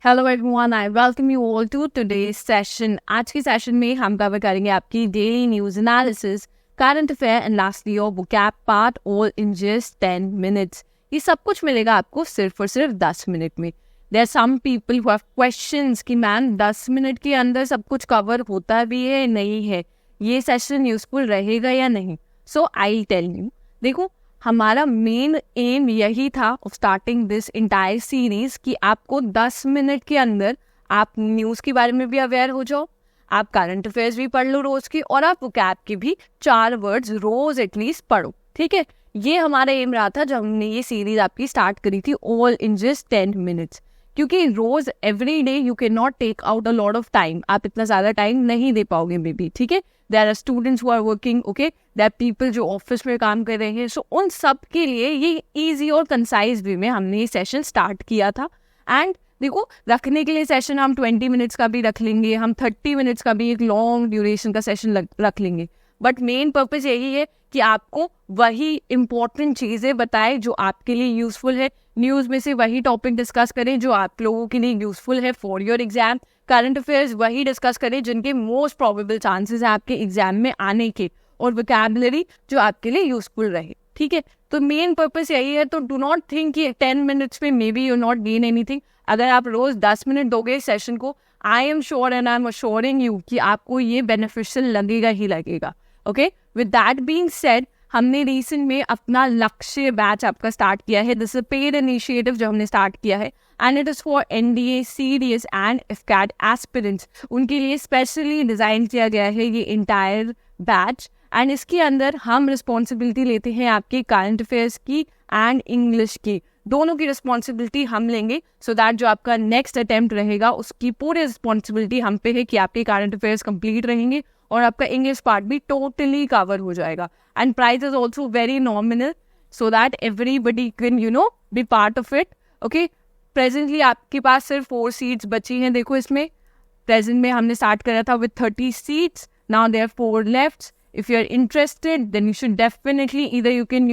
Hello everyone, I welcome you all to today's session. आज के session में हम कवर करेंगे आपकी daily news analysis, current affair and lastly your vocab part, all in just 10 minutes. ये सब कुछ मिलेगा आपको सिर्फ और सिर्फ 10 मिनट में। There are some people who have questions कि मैम 10 मिनट के अंदर सब कुछ कवर होता भी है नहीं है, ये सेशन यूजफुल रहेगा या नहीं। सो आई टेल यू, देखो हमारा मेन एम यही था of starting this entire series कि आपको 10 मिनट के अंदर आप न्यूज़ के बारे में भी अवेयर हो जाओ, आप करंट अफेयर्स भी पढ़ लो रोज की, और आप वोकैब की भी 4 वर्ड्स रोज एटलीस्ट पढ़ो। ठीक है, ये हमारा एम रहा था जब हमने ये सीरीज आपकी स्टार्ट करी थी, ऑल इन जस्ट 10 मिनट्स। क्योंकि रोज every day you can not take out a lot of time, आप इतना ज़्यादा टाइम नहीं दे पाओगे मे बी। ठीक है, there are students who are working, okay, there are people जो ऑफिस में काम कर रहे हैं। सो उन सब के लिए ये ईजी और कंसाइज वे में हमने ये सेशन स्टार्ट किया था। एंड देखो, रखने के लिए सेशन हम 20 मिनट्स का भी रख लेंगे, हम 30 मिनट्स का भी एक लॉन्ग ड्यूरेशन का सेशन रख लेंगे, बट मेन पर्पस यही है कि आपको वही इंपॉर्टेंट चीज़ें बताएं जो आपके लिए यूजफुल है। न्यूज़ में से वही टॉपिक डिस्कस करें जो आप लोगों के लिए यूजफुल है for your exam. Current affairs वही डिस्कस करें जिनके मोस्ट प्रोबेबल चांसेस हैं आपके एग्जाम में आने के, और वोकैबुलरी जो आपके लिए यूजफुल रहे। ठीक है, तो मेन पर्पस यही है। तो डू नॉट थिंक कि 10 मिनट्स में may be you not gain anything. अगर आप रोज 10 मिनट दोगे सेशन को, I am sure and I am assuring you कि आपको ये बेनिफिशियल लगेगा ही लगेगा। Okay, with that being said, हमने रिसेंट में अपना लक्ष्य बैच आपका स्टार्ट किया है। दिस इज पेड इनिशिएटिव जो हमने स्टार्ट किया है, and it is for NDA, CDS and AFCAT aspirants. उनके लिए स्पेशली डिजाइन किया गया है ये इंटायर बैच, एंड इसके अंदर हम रिस्पॉन्सिबिलिटी लेते हैं आपके करंट अफेयर्स की एंड इंग्लिश की, दोनों की रिस्पॉन्सिबिलिटी हम लेंगे, सो दैट जो आपका नेक्स्ट अटेम्प्ट रहेगा उसकी पूरी रिस्पॉन्सिबिलिटी हम पे है कि आपके करंट अफेयर्स कंप्लीट रहेंगे और आपका इंग्लिश पार्ट भी टोटली कवर हो जाएगा। And price is also very nominal, so that everybody can be part of it. Okay, presently आपके पास सिर्फ 4 सीट्स बची हैं। देखो, इसमें प्रेजेंट में हमने स्टार्ट करा था with 30 seats, now there 4 left. If you are interested, then you should definitely either you can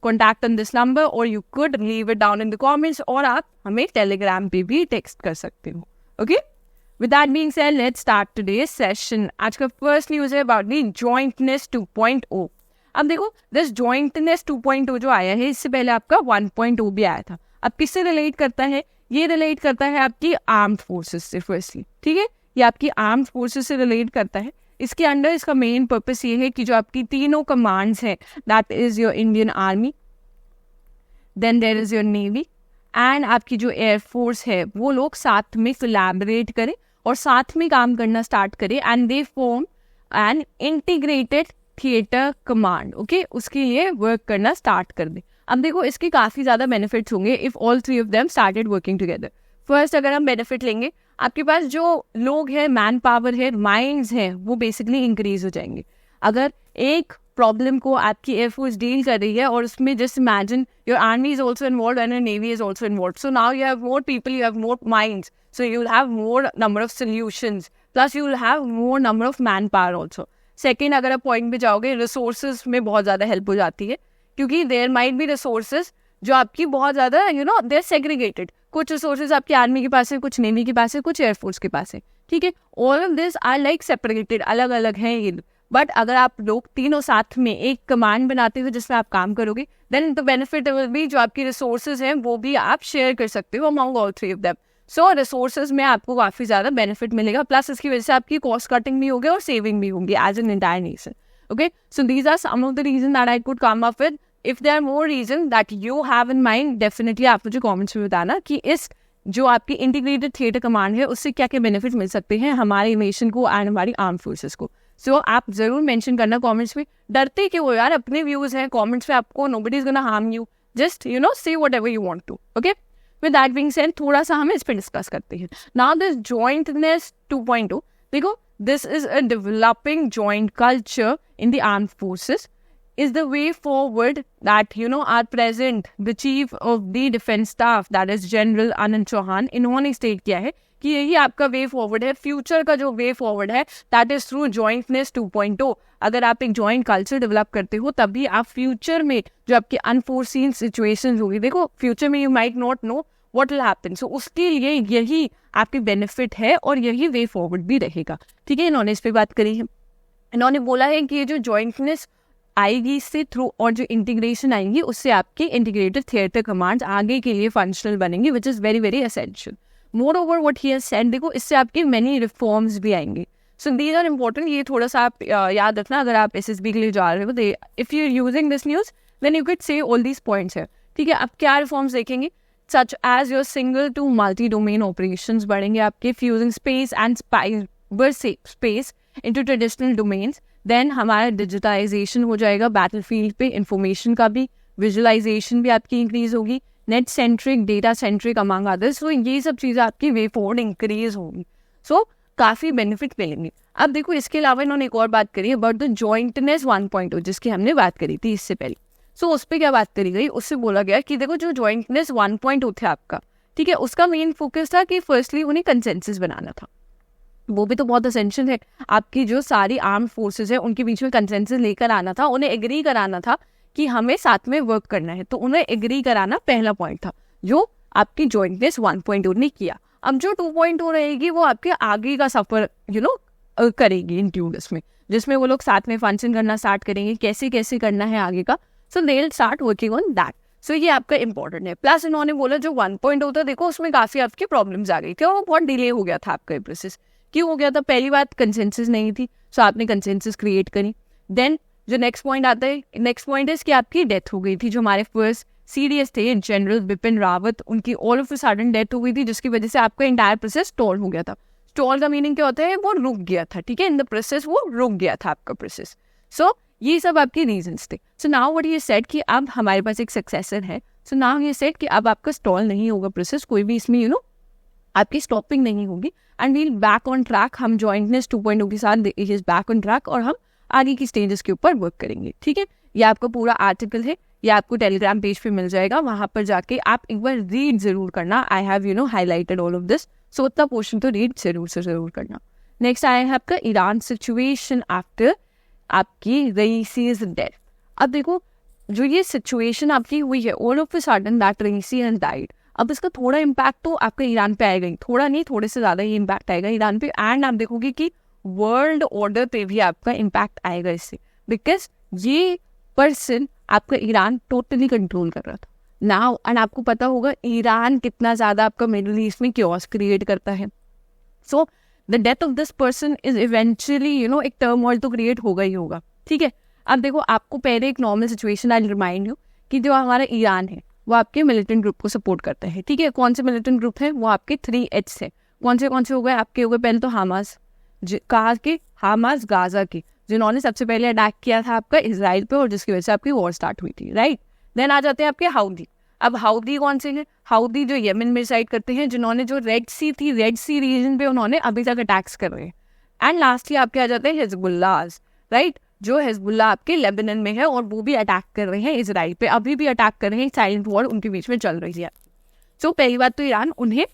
contact on this number, or you could leave it down in the comments, और आप हमें Telegram पे भी text कर सकते हो। Okay, with that being said, let's start today's session. आज का फर्स्ट न्यूज है अबाउट दी जॉइंटनेस 2.0। अब देखो, दिस जॉइंटनेस 2.0 जो आया है, इससे पहले आपका 1.0 भी आया था। अब किससे रिलेट करता है? ये रिलेट करता है आपकी आर्म्ड फोर्सेस से फर्स्टली। ठीक है, ये आपकी आर्म्ड फोर्सेस से रिलेट करता है। इसके अंडर इसका मेन पर्पस ये है कि जो आपकी तीनों कमांड्स हैं, that is your Indian army, then there is your navy and आपकी जो एयरफोर्स है, वो लोग साथ में कोलैबोरेट करें और साथ में काम करना स्टार्ट करें, and they form an integrated theatre command. Okay, उसके लिए वर्क करना स्टार्ट कर दें। अब देखो, इसके काफ़ी ज़्यादा बेनिफिट्स होंगे if all 3 of them started working together. First, अगर हम बेनिफिट लेंगे, आपके पास जो लोग हैं, मैन पावर है, माइंड्स हैं, वो बेसिकली इंक्रीज हो जाएंगे। अगर एक प्रॉब्लम को आपकी एयरफोर्स डील कर रही है और उसमें just imagine your army is also involve and your navy is also involve, so now you have more people, you have more minds, so you will have more number of solutions, plus you will have more number of man power also. Second, अगर आप point पे जाओगे, resources में बहुत ज़्यादा help हो जाती है, क्योंकि देयर माइट बी रिसोर्सेज जो आपकी बहुत ज़्यादा दे आर सेग्रीगेटेड। कुछ रिसोर्सेज आपकी आर्मी के पास है, कुछ नेवी के पास है, कुछ एयरफोर्स के पास है। ठीक है, all of this are like separated, अलग अलग हैं ये। बट अगर आप लोग तीनों साथ में एक कमांड बनाते हुए जिसमें आप काम करोगे, then the benefit will be जो आपकी रिसोर्सेज हैं वो भी आप शेयर कर सकते हो among all 3 of them. So resources में आपको काफ़ी ज़्यादा बेनिफिट मिलेगा, प्लस इसकी वजह से आपकी कॉस्ट कटिंग भी होगी और सेविंग भी होगी as an entire nation. Okay, so these are some of the reason that I could come up with. If there are more reason that you have in mind, definitely आप मुझे comments में बताना कि इस जो आपकी इंटीग्रेटेड थिएटर कमांड है उससे क्या क्या बेनिफिट मिल सकते हैं हमारे नेशन को एंड हमारी आर्म फोर्सेस को। सो आप जरूर मेंशन करना कमेंट्स में। डरते क्यों हो यार, अपने व्यूज हैं कमेंट्स में, आपको nobody is gonna harm you, just say whatever you want to. Okay, with that being said, थोड़ा सा हम इस पे डिस्कस करते हैं। नाउ दिस जॉइंटनेस 2.0, देखो, this is a developing joint culture in the arm forces is the way forward that are present the chief of the defense staff, that is General Anand Chauhan, इन्होंने state किया है कि यही आपका way forward है। Future का जो way forward है दैट इज थ्रू जॉइंटनेस 2.0। अगर आप एक जॉइंट कल्चर डेवलप करते हो तभी आप फ्यूचर में जो आपके अनफोर्सीन सिचुएशंस होगी, देखो फ्यूचर में you might not know what will happen. So उसके लिए यही आपकी बेनिफिट है और यही वे फॉरवर्ड भी रहेगा, ठीक है। इन्होंने इस पर बात करी है, इन्होंने बोला है कि ये जो जॉइंटनेस आएगी इससे थ्रू और जो इंटीग्रेशन आएंगी उससे आपकी इंटीग्रेटेड थिएटर कमांड्स आगे के लिए फंक्शनल बनेंगी, which is very very essential. More over what he has said, देखो इससे आपके मैनी रिफॉर्म्स भी आएंगे। सो दीज आर इम्पोर्टेंट, ये थोड़ा सा आप याद रखना अगर आप SSB के लिए जा रहे हो। If you are using this news then you can say all these points है, ठीक है। अब क्या रिफॉर्म्स देखेंगे, such as your single to multi domain operations बढ़ेंगे आपके, fusing space and cyber space into traditional domains. Then हमारा digitization हो जाएगा बैटलफील्ड पे, इंफॉर्मेशन का भी, विजुअलाइजेशन भी आपकी इंक्रीज होगी, net centric, data centric among others. So ये सब चीज़ें आपकी वे फॉरवर्ड इंक्रीज होंगी, सो काफ़ी बेनिफिट मिलेंगे। अब देखो इसके अलावा इन्होंने एक और बात करी है अबाउट द जॉइंटनेस 1.0 जिसकी हमने बात करी थी इससे पहले। सो उस पर क्या बात करी गई, उससे बोला गया कि देखो जो जॉइंटनेस 1.0 था आपका, ठीक है, उसका मेन फोकस था कि फर्स्टली उन्हें कंसेंसस बनाना था। वो भी तो बहुत असेंशियल है, आपकी जो सारी आर्म फोर्सेस है उनके बीच में कंसेंसस लेकर आना था, उन्हें एग्री कराना था कि हमें साथ में वर्क करना है। तो उन्हें एग्री कराना पहला पॉइंट था जो आपकी जॉइंटनेस 1.0 ने किया। अब जो 2.0 रहेगी वो आपके आगे का सफर करेगी इंक्लूड इसमें, जिसमें वो लोग साथ में फंक्शन करना स्टार्ट करेंगे, कैसे कैसे करना है आगे का। So they will start working on that. So ये आपका इंपॉर्टेंट है। प्लस इन्होंने बोला जो 1.0 था, देखो उसमें काफ़ी आपकी प्रॉब्लम्स आ गई थी और वो बहुत डिले हो गया था आपका प्रोसेस। क्यों हो गया था, पहली बात कंसेंसस नहीं थी, सो आपने कंसेंसस क्रिएट करी। देन जो नेक्स्ट पॉइंट आता है, नेक्स्ट पॉइंट है कि आपकी डेथ हो गई थी। जो हमारे फर्स्ट CDS थे जनरल बिपिन रावत, उनकी all of a sudden death हो गई थी, जिसकी वजह से आपका इंटायर प्रोसेस स्टॉल हो गया था। स्टॉल का मीनिंग क्या होता है, वो रुक गया था, ठीक है, इन द प्रोसेस वो रुक गया था आपका प्रोसेस। सो ये सब आपके रीजंस थे। सो नाउ व्हाट ये सेड कि अब हमारे पास एक सक्सेसर है। सो नाउ ये सेड कि अब आपका स्टॉल नहीं होगा प्रोसेस, कोई भी इसमें आपकी स्टॉपिंग नहीं होगी, and we'll back on track. हम जॉइंटनेस 2.0 के साथ इज बैक ऑन ट्रैक और हम आगे की स्टेजेस के ऊपर वर्क करेंगे, ठीक है। ये आपका पूरा आर्टिकल है, ये आपको टेलीग्राम पेज पे मिल जाएगा, वहां पर जाके आप एक बार रीड जरूर करना। I have highlighted all of this, so उतना पोर्शन तो रीड जरूर से जरूर करना। नेक्स्ट आया है आपका ईरान सिचुएशन आफ्टर आपकी रईसी's डेथ। अब देखो जो ये सिचुएशन आपकी हुई है, all of a sudden that Raisi has died. अब इसका थोड़ा इम्पैक्ट तो आपका ईरान पे आएगा ही, थोड़ा नहीं थोड़े से ज़्यादा ही इम्पैक्ट आएगा ईरान पे। एंड आप देखोगे कि वर्ल्ड ऑर्डर पे भी आपका इम्पैक्ट आएगा इससे, बिकॉज ये पर्सन आपका ईरान टोटली कंट्रोल कर रहा था नाउ। एंड आपको पता होगा ईरान कितना ज़्यादा आपका मिडिल ईस्ट में क्योस क्रिएट करता है। So the death of this person is eventually एक टर्मोइल तो क्रिएट होगा ही होगा, ठीक है। अब देखो आपको पहले एक normal situation I remind you कि जो हमारा ईरान है वो आपके मिलिटेंट ग्रुप को सपोर्ट करता है, ठीक है। कौन से मिलिटेंट ग्रुप है, वो आपके 3H है। कौन से हो गए आपके, हो गए पहले तो हमास, कहा के हमास गाजा के, जिन्होंने सबसे पहले अटैक किया था आपका इसराइल पे और जिसकी वजह से आपकी वॉर स्टार्ट हुई थी, राइट। देन आ जाते हैं आपके हाउदी। अब हाउदी कौन से हैं, हाउदी जो यमन में साइड करते हैं, जिन्होंने जो रेड सी थी, रेड सी रीजन पे उन्होंने अभी तक अटैक्स कर रहे हैं। एंड लास्टली आपके आ जाते हैं हिजबुल्लाह, राइट, जो हिजबुल्लाह आपके लेबनान में है और वो भी अटैक कर रहे हैं इसराइल पे, अभी भी अटैक कर रहे हैं, साइलेंट वॉर उनके बीच में चल रही है। सो पहली बात तो ईरान उन्हें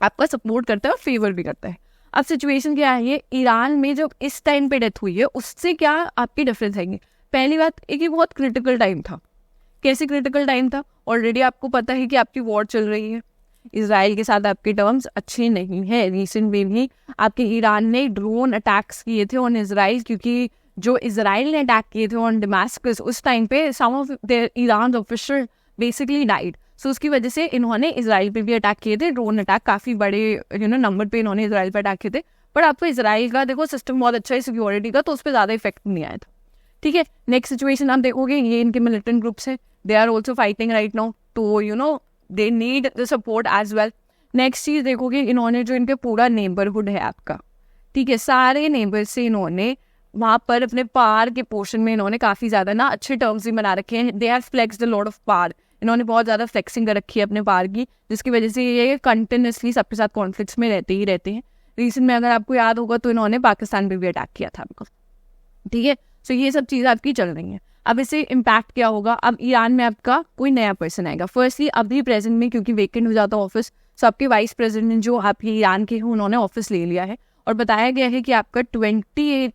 आपका सपोर्ट करता है और फेवर भी करता है। अब सिचुएशन क्या है, ये ईरान में जो इस टाइम पे डेथ हुई है उससे क्या आपकी डिफरेंस आएंगे। पहली बात एक ये बहुत क्रिटिकल टाइम था। कैसे क्रिटिकल टाइम था, ऑलरेडी आपको पता है कि आपकी वॉर चल रही है, इसराइल के साथ आपके टर्म्स अच्छे नहीं है। रिसेंट में भी आपके ईरान ने ड्रोन अटैक्स किए थे ऑन इसराइल, क्योंकि जो इसराइल ने अटैक किए थे ऑन डमास्कस उस टाइम पे some of their Iran official basically died. So उसकी वजह से इन्होंने इसराइल पे भी अटैक किए थे, ड्रोन अटैक काफ़ी बड़े नंबर पे इन्होंने इसराइल पे अटैक किए थे। पर आपको इसराइल का देखो सिस्टम बहुत अच्छा है सिक्योरिटी का, तो उस पर ज़्यादा इफेक्ट नहीं आया था, ठीक है। नेक्स्ट सिचुएशन आप देखोगे, ये इनके मिलिटेंट ग्रुप्स हैं, they are also fighting right now, तो they need the support as well. Next चीज़ देखोगे, इन्होंने जो इनके पूरा नेबरहुड है आपका, ठीक है, सारे नेबर से इन्होंने वहाँ पर अपने पार के पोर्शन में इन्होंने काफ़ी ज़्यादा अच्छे टर्म्स भी बना रखे हैं। They have flexed the lot of power, इन्होंने बहुत ज़्यादा फ्लेक्सिंग कर रखी है अपने पार की, जिसकी वजह से ये कंटिन्यूसली सबके साथ कॉन्फ्लिक्ट्स में रहते ही रहते हैं। रिसेंट में अगर आपको याद होगा तो इन्होंने पाकिस्तान पे भी अटैक किया था आपको, ठीक है। सो ये सब चीज़ें आपकी चल रही हैं। अब इससे इम्पैक्ट क्या होगा, अब ईरान में आपका कोई नया पर्सन आएगा। फर्स्टली अभी प्रेजेंट में क्योंकि वेकेंट हो जाता ऑफिस, सो आपके वाइस प्रेसिडेंट जो आपके ईरान के हैं उन्होंने ऑफिस ले लिया है और बताया गया है कि आपका 28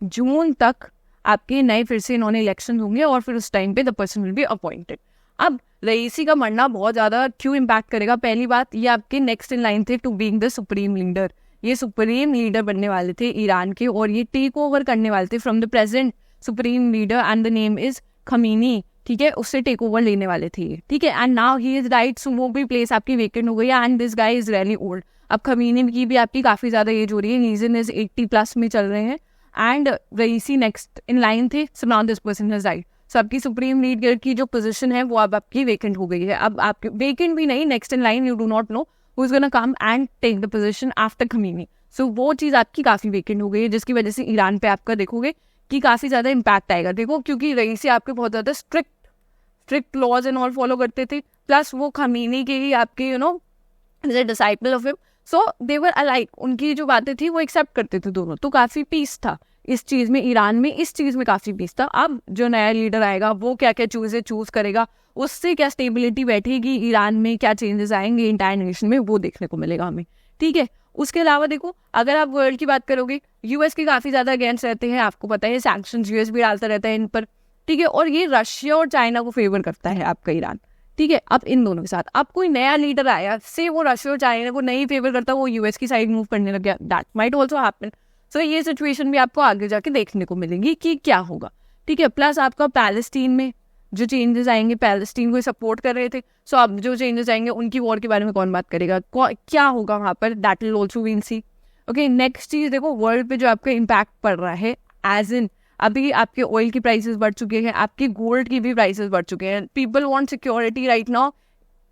जून तक आपके नए फिर से इन्होंने इलेक्शन होंगे और फिर उस टाइम पे the person will be appointed. अब रईसी का मरना बहुत ज़्यादा क्यों इम्पैक्ट करेगा? पहली बात, ये आपके नेक्स्ट इन लाइन थे to being the supreme leader. ये सुप्रीम लीडर बनने वाले थे ईरान के, और ये टेक ओवर करने वाले थे from the present supreme leader and the name is Khomeini, ठीक है, उससे टेक ओवर लेने वाले थे, ठीक है। And now he is right, so वो भी प्लेस आपकी वेकेंट हो गई है, and this guy is really old. अब खमीनी की भी आपकी काफ़ी ज़्यादा एज हो रही है, रीजन इज 80+ में चल रहे हैं, and Raisi next in line थे, so now this person is right. So आपकी सुप्रीम लीडर की जो पोजीशन है वो अब आपकी वेकेंट हो गई है। अब आपकी वेकेंट भी नहीं, next in line, you do not know who is gonna come and take the position after Khamenei. So वो चीज़ आपकी काफ़ी वेकेंट हो गई है, जिसकी वजह से ईरान पे आपका देखोगे कि काफ़ी ज़्यादा इम्पैक्ट आएगा। देखो, क्योंकि रईसी आपके बहुत ज़्यादा strict laws and all follow करते थे, प्लस वो खमीनी के ही आपके disciple of him, so they were alike, उनकी जो बातें थी वो एक्सेप्ट करते थे दोनों, तो काफ़ी पीस था इस चीज़ में, ईरान में इस चीज़ में काफ़ी पीस था। अब जो नया लीडर आएगा वो क्या क्या चूज़ करेगा, उससे क्या स्टेबिलिटी बैठेगी ईरान में, क्या चेंजेस आएंगे इंटायर नेशन में, वो देखने को मिलेगा हमें, ठीक है। उसके अलावा देखो, अगर आप वर्ल्ड की बात करोगे, यूएस के काफ़ी ज़्यादा अगेंस्ट रहते हैं, आपको पता है सैंक्शंस यूएस भी डालता रहता है इन पर, ठीक है, और ये रशिया और चाइना को फेवर करता है आपका ईरान, ठीक है। अब इन दोनों के साथ अब कोई नया लीडर आया, से वो रशिया और चाइना को नहीं फेवर करता, वो यूएस की साइड मूव करने लग गया, दैट माइट ऑल्सो हैपन। सो ये सिचुएशन भी आपको आगे जाके देखने को मिलेगी कि क्या होगा, ठीक है। प्लस आपका पैलेस्टीन में जो चेंजेस आएंगे, पैलेस्टीन को सपोर्ट कर रहे थे, सो अब जो चेंजेस आएंगे उनकी वॉर के बारे में कौन बात करेगा, क्या होगा वहाँ पर, that will also we'll see. Okay, next चीज़ देखो, वर्ल्ड पे जो आपका इम्पैक्ट पड़ रहा है, एज इन अभी आपके ऑयल की प्राइसेस बढ़ चुके हैं, आपके गोल्ड की भी प्राइसेस बढ़ चुके हैं, people want security right now.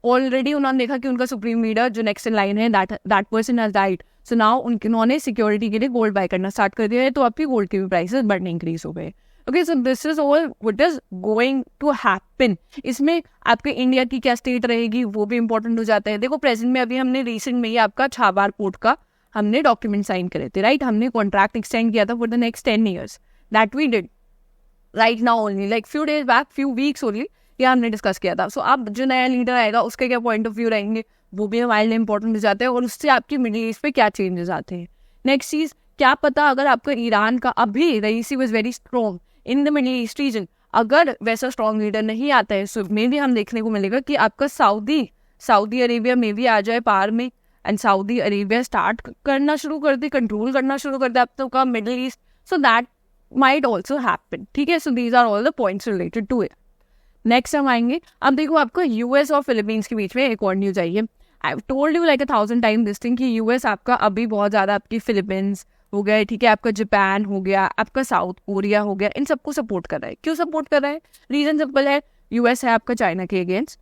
Already उन्होंने देखा कि उनका सुप्रीम लीडर जो नेक्स्ट इन लाइन है, that person has died, so now उन्होंने सिक्योरिटी के लिए गोल्ड बाय करना स्टार्ट कर दिया है, तो आपकी गोल्ड की भी प्राइसेस बढ़ने इंक्रीज हो गए। Okay, so this is all what is going to happen. इसमें आपके इंडिया की क्या स्टेट रहेगी वो भी इंपॉर्टेंट हो जाता है। देखो, प्रेजेंट में अभी हमने रिसेंट में ही आपका छाबार पोर्ट का हमने डॉक्यूमेंट साइन करे थे, राइट, हमने कॉन्ट्रैक्ट एक्सटेंड किया था for the next 10 years, that we did right now only, like few days back, few weeks only, ये हमने डिस्कस किया था। सो अब जो नया लीडर आएगा उसके क्या पॉइंट ऑफ व्यू रहेंगे, वो भी हमारे लिए इंपॉर्टेंट हो जाता है, और उससे आपकी मिडिल ईस्ट पे क्या चेंजेस आते हैं। नेक्स्ट चीज़, क्या पता अगर आपका ईरान का अभी Raisi was very strong in the middle east region, अगर वैसा स्ट्रॉन्ग लीडर नहीं आता है, सो मे भी हम देखने को मिलेगा कि आपका सऊदी अरेबिया में भी आ जाए पार में, एंड सऊदी अरेबिया स्टार्ट करना शुरू कर दे, कंट्रोल करना शुरू कर दे आप का middle east, so that might also happen, ठीक है। So these are all the points related to it. Next हम आएंगे, अब देखो आपका यूएस और फिलीपींस के बीच में एक और न्यूज आई है। I told you like 1000 time this thing कि यूएस आपका अभी बहुत ज़्यादा आपकी फिलीपींस हो गया, ठीक है, आपका जापान हो गया, आपका साउथ कोरिया हो गया, इन सबको सपोर्ट कर रहा है। क्यों सपोर्ट कर रहा है? रीजन सिंपल है, यूएस है आपका चाइना के अगेंस्ट,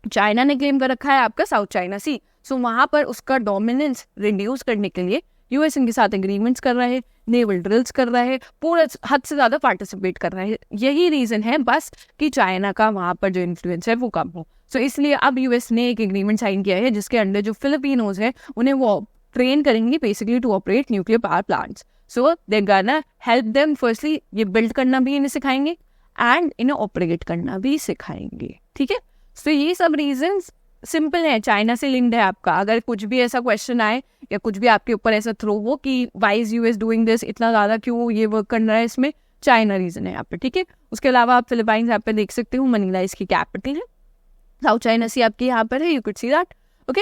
चाइना ने क्लेम कर रखा है आपका साउथ चाइना सी, सो वहाँ पर उसका डोमिनेंस रिड्यूस करने के लिए यूएस इनके साथ एग्रीमेंट्स कर रहा है, नेवल ड्रिल्स कर रहा है, पूरा हद से ज़्यादा पार्टिसिपेट कर रहा है। यही रीज़न है बस कि चाइना का वहाँ पर जो इन्फ्लुएंस है वो कम हो। सो इसलिए अब यूएस ने एक एग्रीमेंट साइन किया है जिसके अंडर जो फिलिपिनोज है उन्हें वो ट्रेन करेंगे basically to operate nuclear power plants. So they gonna help them, firstly ये बिल्ड करना भी इन्हें सिखाएंगे एंड इन्हें ऑपरेट करना भी सिखाएंगे, ठीक है। सो ये सब रीजंस सिंपल है, चाइना से लिंक्ड है आपका। अगर कुछ भी ऐसा क्वेश्चन आए या कुछ भी आपके ऊपर ऐसा थ्रो हो कि why is US doing this, इतना ज़्यादा क्यों ये वर्क कर रहा है, इसमें चाइना रीजन है यहाँ पे, ठीक है। उसके अलावा आप फिलीपाइंस यहाँ पे देख सकते हो, मनीला इसकी कैपिटल है, साउथ चाइना सी आपकी यहाँ पर है, you could see that. Okay,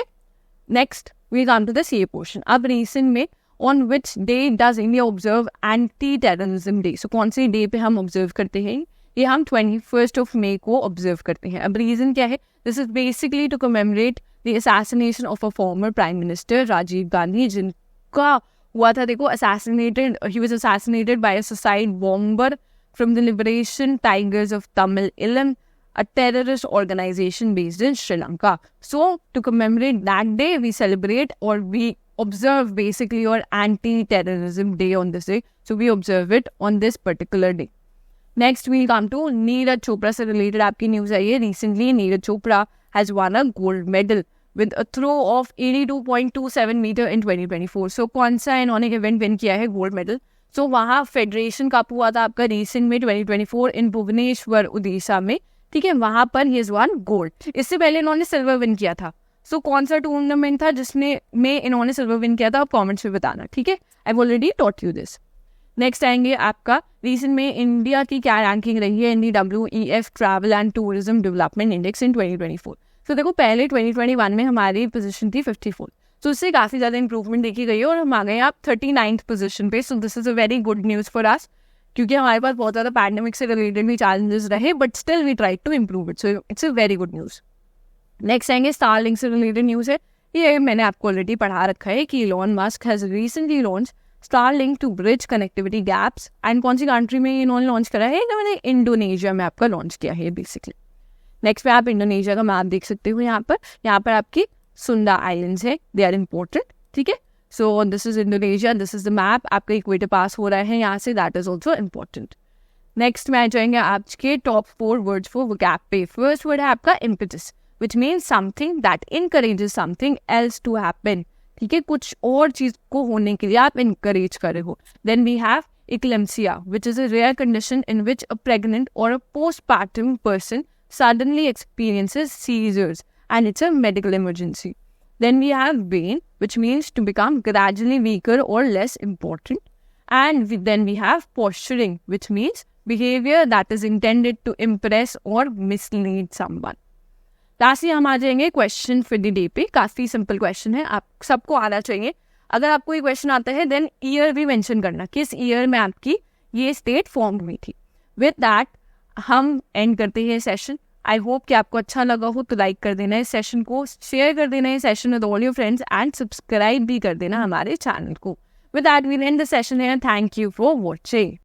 next we come to the C portion. अब रीसेंट में on which day does India observe anti terrorism day, so कौन से डे पे हम ऑब्जर्व करते हैं, ये हम 21 मई को ऑब्जर्व करते हैं। अब रीजन क्या है, this is basically to commemorate the assassination of a former prime minister Rajiv Gandhi, जिनका हुआ था देखो assassinated, he was assassinated by a suicide bomber from the Liberation Tigers of Tamil Eelam, a terrorist organization based in Sri Lanka. So to commemorate that day, we celebrate or we observe basically our anti-terrorism day on this day. So we observe it on this particular day. Next we'll come to Neeraj Chopra से related आपकी news आई है। Recently Neeraj Chopra has won a gold medal with a throw of 82.27 metre in 2024. So कौन सा इन्होंने event win किया है gold medal? सो वहाँ federation cup हुआ था आपका रिसेंट में 2024 इन भुवनेश्वर उड़ीसा में, ठीक है, वहाँ पर ही इज वन गोल्ड। इससे पहले इन्होंने सिल्वर विन किया था। सो कौन सा टूर्नामेंट था जिसने में इन्होंने सिल्वर विन किया था, आप कमेंट्स में बताना, ठीक है। I have already taught you this. Next आएंगे आपका रीसेंट में इंडिया की क्या रैंकिंग रही है in the WEF travel and tourism development index in 2024। तो देखो पहले 2021 में हमारी पोजीशन थी 54, तो उससे काफ़ी ज़्यादा इंप्रूवमेंट देखी गई है और हम आ गए आप 39th पोजीशन पे। So this is a very good news for us, क्योंकि हमारे पास बहुत ज़्यादा पैंडेमिक से रिलेटेड भी चैलेंजेस रहे, but still we try to improve it, so it's a very good news. Next आएंगे स्टारलिंक से रिलेटेड न्यूज़ है। ये मैंने आपको ऑलरेडी पढ़ा रखा है कि Elon Musk has recently launch Starlink to bridge connectivity gaps. And कौन सी कंट्री में इन्होंने लॉन्च करा है? इन्होंने इंडोनेशिया में आपका लॉन्च किया है बेसिकली। नेक्स्ट पे आप इंडोनेशिया का मैप देख सकते हो। यहाँ पर आपकी सुंदा आइलैंड्स है, दे आर इम्पोर्टेंट, ठीक है। So this is Indonesia, this is the map, आपका इक्वेटर पास हो रहा है यहाँ से, दैट इज ऑल्सो इम्पोर्टेंट। नेक्स्ट में आ जाएंगे आज के टॉप 4 वर्ड्स फॉर वोकैब पे। फर्स्ट वर्ड है आपका impetus, which means something that encourages something else to happen, ठीक है, कुछ और चीज को होने के लिए आप इनकरेज कर रहे हो। Then we have eclampsia, which is a rare condition in which a pregnant और a postpartum person suddenly experiences seizures and it's a medical emergency. Then we have vain, which means to become gradually weaker or less important. And then we have posturing, which means behavior that is intended to impress or mislead someone. Lastly हम आ जाएंगे question for the day पे। काफ़ी simple question है, आप सबको आना चाहिए। अगर आपको ये क्वेश्चन आता है देन ईयर भी मेंशन करना, किस ईयर में आपकी ये स्टेट फॉर्म हुई थी। विद दैट हम एंड करते हैं सेशन। आई होप कि आपको अच्छा लगा हो, तो लाइक कर देना इस सेशन को, शेयर कर देना इस session with all your friends and subscribe भी कर देना हमारे चैनल को। With that we end the session here. Thank you for watching.